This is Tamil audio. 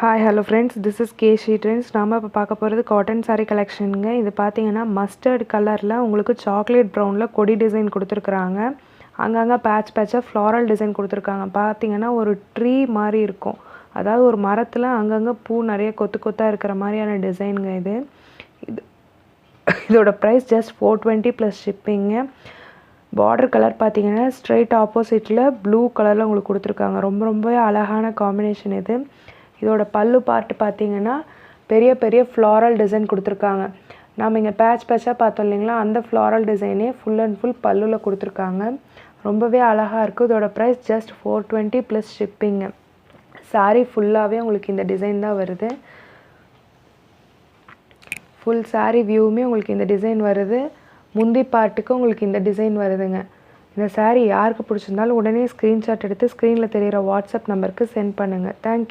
Hi hello friends, this is Kashi trends. நாம் இப்போ பார்க்க போகிறது காட்டன் சாரீ கலெக்ஷனுங்க. இது பார்த்தீங்கன்னா மஸ்டர்ட் கலரில் உங்களுக்கு சாக்லேட் ப்ரௌனில் கொடி டிசைன் கொடுத்துருக்குறாங்க. அங்கங்கே பேட்சாக ஃப்ளாரல் டிசைன் கொடுத்துருக்காங்க. பார்த்தீங்கன்னா ஒரு ட்ரீ மாதிரி இருக்கும், அதாவது ஒரு மரத்தில் அங்கங்கே பூ நிறைய கொத்து கொத்தாக இருக்கிற மாதிரியான டிசைனுங்க. இதோட ப்ரைஸ் ஜஸ்ட் 420 ப்ளஸ் ஷிப்பிங்க. பார்டர் கலர் பார்த்தீங்கன்னா ஸ்ட்ரைட் ஆப்போசிட்டில் ப்ளூ கலரில் உங்களுக்கு கொடுத்துருக்காங்க. ரொம்ப அழகான காம்பினேஷன் இது. இதோட பல்லு பார்ட்டு பார்த்தீங்கன்னா பெரிய பெரிய ஃப்ளாரல் டிசைன் கொடுத்துருக்காங்க. நாம் இங்கே பேட்சாக பார்த்தோம் இல்லைங்களா, அந்த ஃப்ளாரல் டிசைனே ஃபுல் அண்ட் ஃபுல் பல்லுவில் கொடுத்துருக்காங்க. ரொம்பவே அழகாக இருக்குது. இதோட ப்ரைஸ் ஜஸ்ட் 420 ப்ளஸ் ஷிப்பிங்க. சாரீ ஃபுல்லாகவே உங்களுக்கு இந்த டிசைன் தான் வருது. ஃபுல் சாரீ வியூவுமே உங்களுக்கு இந்த டிசைன் வருது. முந்தி பார்ட்டுக்கு உங்களுக்கு இந்த டிசைன் வருதுங்க. இந்த சாரீ யாருக்கு பிடிச்சிருந்தாலும் உடனே ஸ்க்ரீன்ஷாட் எடுத்து ஸ்க்ரீனில் தெரிகிற வாட்ஸ்அப் நம்பருக்கு சென்ட் பண்ணுங்கள். தேங்க்யூ.